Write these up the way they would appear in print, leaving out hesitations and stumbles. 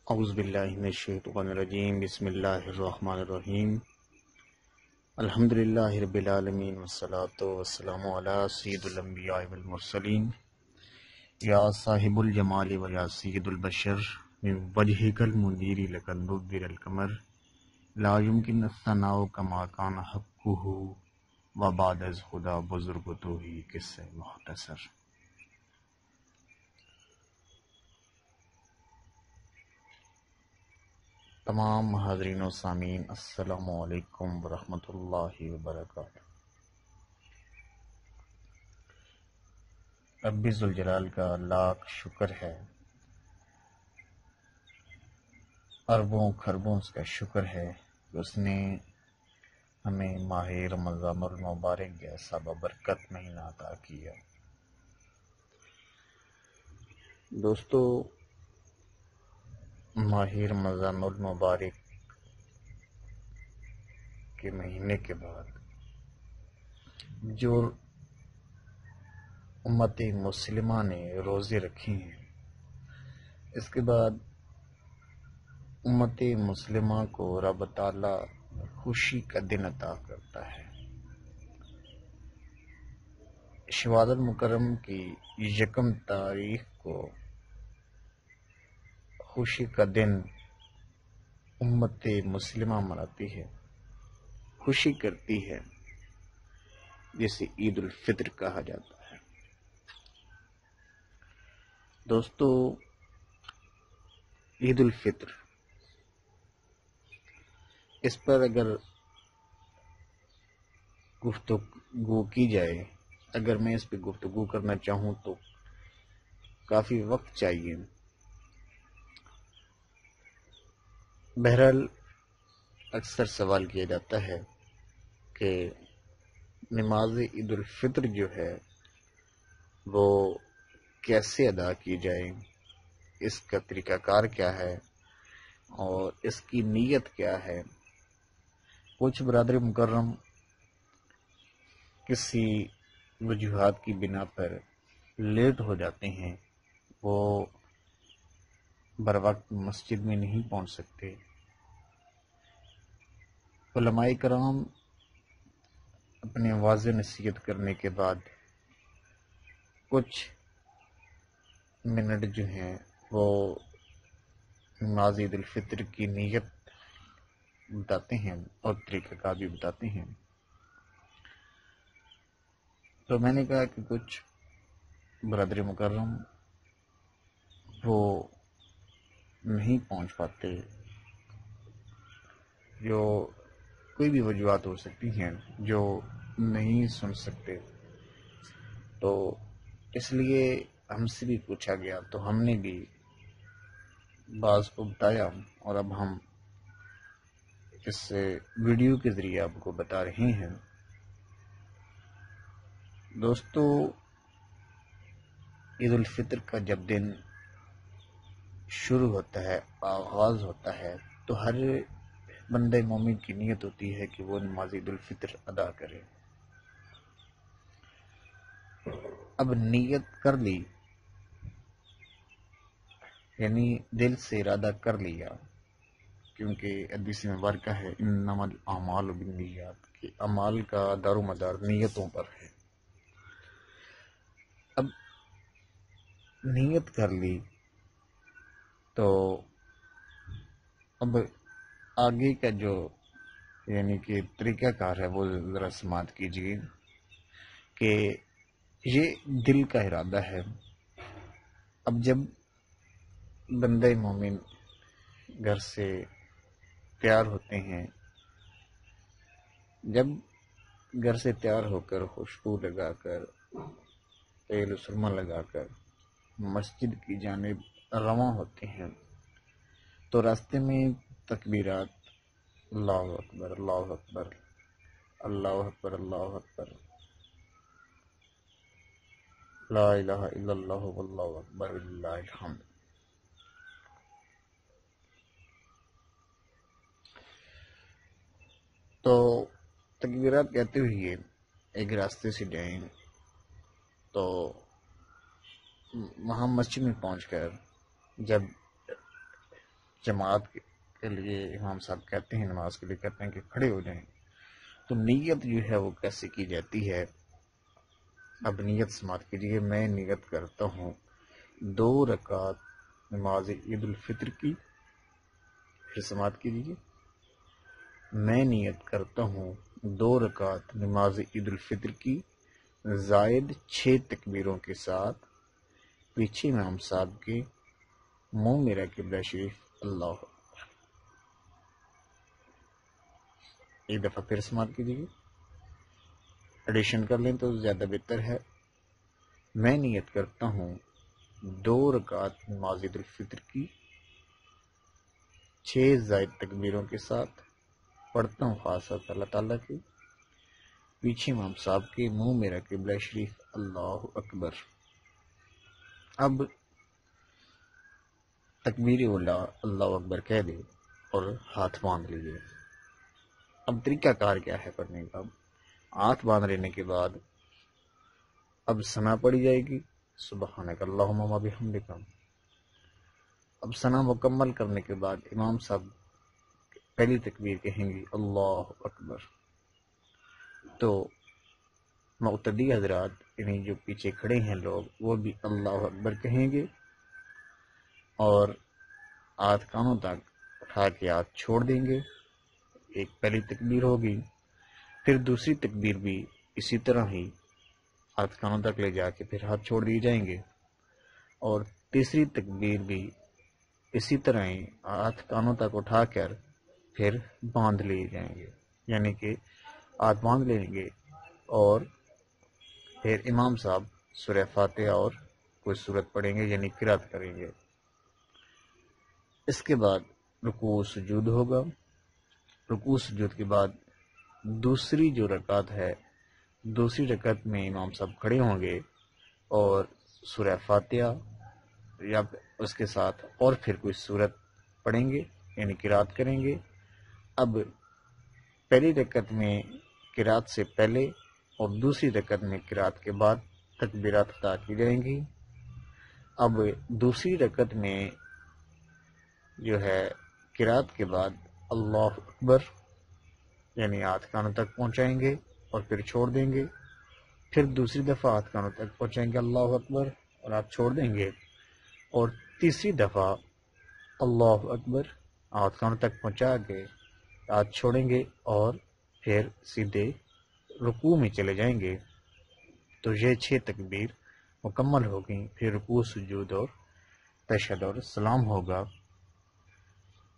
اعوذ باللہ من الشیطان الرجیم بسم اللہ الرحمن الرحیم الحمدللہ رب العالمین والصلاة والسلام علی سید الانبیاء والمرسلین یا صاحب الجمال و یا سید البشر من وجہک المنیر لقد نور القمر لا يمکن الثناء کما کان حقہ و بعد از خدا بزرگ تو ہی قصہ مختصر۔ تمام حاضرین و سامعین السلام علیکم ورحمۃ اللہ وبرکاتہ۔ رب ذوالجلال کا لاکھ شکر ہے، اربوں خربوں اس کا شکر ہے کہ اس نے ہمیں ماہ رمضان المبارک جیسا ببرکت مہینہ عطا کیا۔ دوستو، ماہ رمضان المبارک کے مہینے کے بعد جو امت مسلمہ نے روزے رکھی ہیں، اس کے بعد امت مسلمہ کو رب تعالی خوشی کا دن عطا کرتا ہے۔ شوال المکرم کی یکم تاریخ کو خوشی کا دن امت مسلمہ مناتی ہے، خوشی کرتی ہے، جسے عید الفطر کہا جاتا ہے۔ دوستو، عید الفطر، اس پر اگر گفتگو کی جائے، اگر میں اس پہ گفتگو کرنا چاہوں تو کافی وقت چاہیے۔ بہرحال اکثر سوال کیا جاتا ہے کہ نماز عید الفطر جو ہے وہ کیسے ادا کی جائے، اس کا طریقہ کار کیا ہے اور اس کی نیت کیا ہے۔ کچھ برادر مکرم کسی وجوہات کی بنا پر لیٹ ہو جاتے ہیں، وہ بر وقت مسجد میں نہیں پہنچ سکتے۔ علماء کرام اپنے واضح نصیحت کرنے کے بعد کچھ منٹ جو ہیں وہ نماز عید الفطر کی نیت بتاتے ہیں اور طریقہ کار بھی بتاتے ہیں۔ تو میں نے کہا کہ کچھ برادر مکرم وہ نہیں پہنچ پاتے، جو کوئی بھی وجوہات ہو سکتی ہیں، جو نہیں سن سکتے، تو اس لیے ہم سے بھی پوچھا گیا تو ہم نے بھی بعض کو بتایا، اور اب ہم اس ویڈیو کے ذریعے آپ کو بتا رہے ہیں۔ دوستو، عید الفطر کا جب دن شروع ہوتا ہے، آغاز ہوتا ہے، تو ہر بندہ مومن کی نیت ہوتی ہے کہ وہ نماز عید الفطر ادا کرے۔ اب نیت کر لی، یعنی دل سے ارادہ کر لیا، کیونکہ حدیث مبارکہ ہے انما الاعمال بالنیات، کہ اعمال کا دار و مدار نیتوں پر ہے۔ اب نیت کر لی تو اب آگے کا جو یعنی کہ طریقہ کار ہے وہ ذرا سماعت کیجیے کہ یہ دل کا ارادہ ہے۔ اب جب بندہ مومن گھر سے تیار ہوتے ہیں، جب گھر سے تیار ہو کر خوشبو لگا کر تیل و سرما لگا کر مسجد کی جانب رواں ہوتے ہیں، تو راستے میں تکبیرات، اللہ اکبر اللہ اکبر اللہ اکبر اللہ اکبر لا الہ الا اللہ واللہ اکبر وللہ الحمد، تو تکبیرات کہتے ہوئے ایک راستے سے جائیں، تو وہاں مسجد میں پہنچ کر جب جماعت کے لیے امام صاحب کہتے ہیں، نماز کے لیے کہتے ہیں کہ کھڑے ہو جائیں، تو نیت جو ہے وہ کیسے کی جاتی ہے؟ اب نیت سماعت کیجیے. میں نیت کرتا ہوں 2 رکعت نماز عید الفطر کی. پھر سماعت کیجیے. میں نیت کرتا ہوں 2 رکعت نماز عید الفطر کی زائد 6 تکبیروں کے ساتھ، پیچھے امام صاحب کے منہ میرا قبلہ شریف اللہ. ایک دفعہ پھر سماعت کیجیے. ایڈیشن کر لیں تو زیادہ بہتر ہے. میں نیت کرتا ہوں 2 رکعت نماز عید الفطر کی 6 زائد تکبیروں کے ساتھ، پڑھتا ہوں خاصا اللہ تعالیٰ کی، پیچھے امام صاحب کے منہ میرا قبلہ شریف اللہ اکبر. اب تکبیر اولا اللہ اکبر کہہ دے اور ہاتھ باندھ لیجیے. اب طریقہ کار کیا ہے پڑھنے کا؟ ہاتھ باندھ لینے کے بعد اب ثنا پڑھی جائے گی، سبحانک اللہم و بحمدک. اب ثنا مکمل کرنے کے بعد امام صاحب پہلی تکبیر کہیں گی اللہ اکبر، تو مقتدی حضرات یعنی جو پیچھے کھڑے ہیں لوگ وہ بھی اللہ اکبر کہیں گے، اور ہاتھ کانوں تک اٹھا کے ہاتھ چھوڑ دیں گے. ایک پہلی تکبیر ہوگی، پھر دوسری تکبیر بھی اسی طرح ہی ہاتھ کانوں تک لے جا کے پھر ہاتھ چھوڑ دیے جائیں گے، اور تیسری تکبیر بھی اسی طرح ہی ہاتھ کانوں تک اٹھا کر پھر باندھ لیے جائیں گے. یعنی کہ ہاتھ باندھ لیں گے اور پھر امام صاحب سورہ فاتحہ اور کوئی سورت پڑھیں گے یعنی قرات کریں گے. اس کے بعد رکوع سجود ہوگا. رکوع سجود کے بعد دوسری جو رکعت ہے، دوسری رکعت میں امام صاحب کھڑے ہوں گے اور سورہ فاتحہ یا اس کے ساتھ اور پھر کوئی سورت پڑھیں گے یعنی قرات کریں گے. اب پہلی رکعت میں قرات سے پہلے اور دوسری رکعت میں قرات کے بعد تکبیرات ادا کی جائیں گی. اب دوسری رکعت میں جو ہے قرات کے بعد اللہ اکبر یعنی ہاتھ کانوں تک پہنچائیں گے اور پھر چھوڑ دیں گے. پھر دوسری دفعہ ہاتھ کانوں تک پہنچائیں گے اللہ اکبر اور آپ چھوڑ دیں گے، اور تیسری دفعہ اللہ اکبر ہاتھ کانوں تک پہنچا کے ہاتھ چھوڑیں گے اور پھر سیدھے رکوع میں چلے جائیں گے. تو یہ 6 تکبیر مکمل ہوگی. پھر رکوع سجود اور تشہد اور سلام ہوگا.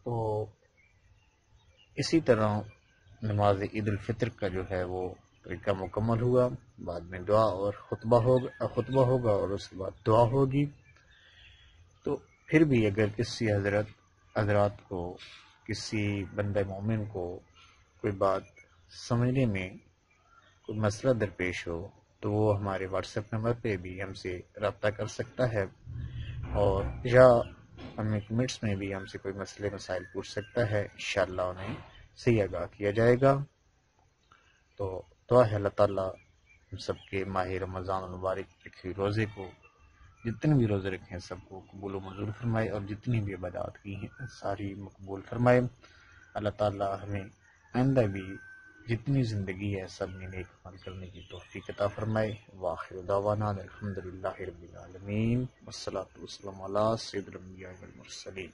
تو اسی طرح نماز عید الفطر کا جو ہے وہ طریقہ مکمل ہوا. بعد میں دعا اور خطبہ ہوگا اور اس کے بعد دعا ہوگی. تو پھر بھی اگر کسی حضرات کو، کسی بندہ مومن کو کوئی بات سمجھنے میں کوئی مسئلہ درپیش ہو تو وہ ہمارے واٹس ایپ نمبر پہ بھی ہم سے رابطہ کر سکتا ہے، اور یا ہمیں کمنٹس میں بھی ہم سے کوئی مسائل پوچھ سکتا ہے. انشاءاللہ انہیں صحیح آگاہ کیا جائے گا. تو دعا ہے اللہ تعالیٰ ہم سب کے ماہ رمضان المبارک رکھے روزے کو، جتنے بھی روزے رکھے ہیں سب کو قبول و منظور فرمائے، اور جتنی بھی عبادات کی ہیں ساری مقبول فرمائے. اللہ تعالیٰ ہمیں آئندہ بھی جتنی زندگی ہے سب میں نیک عمل کرنے کی توفیق عطا فرمائے. وآخر دعوانا الحمدللہ رب العالمین، والصلاۃ والسلام علی سید الانبیاء والمرسلین.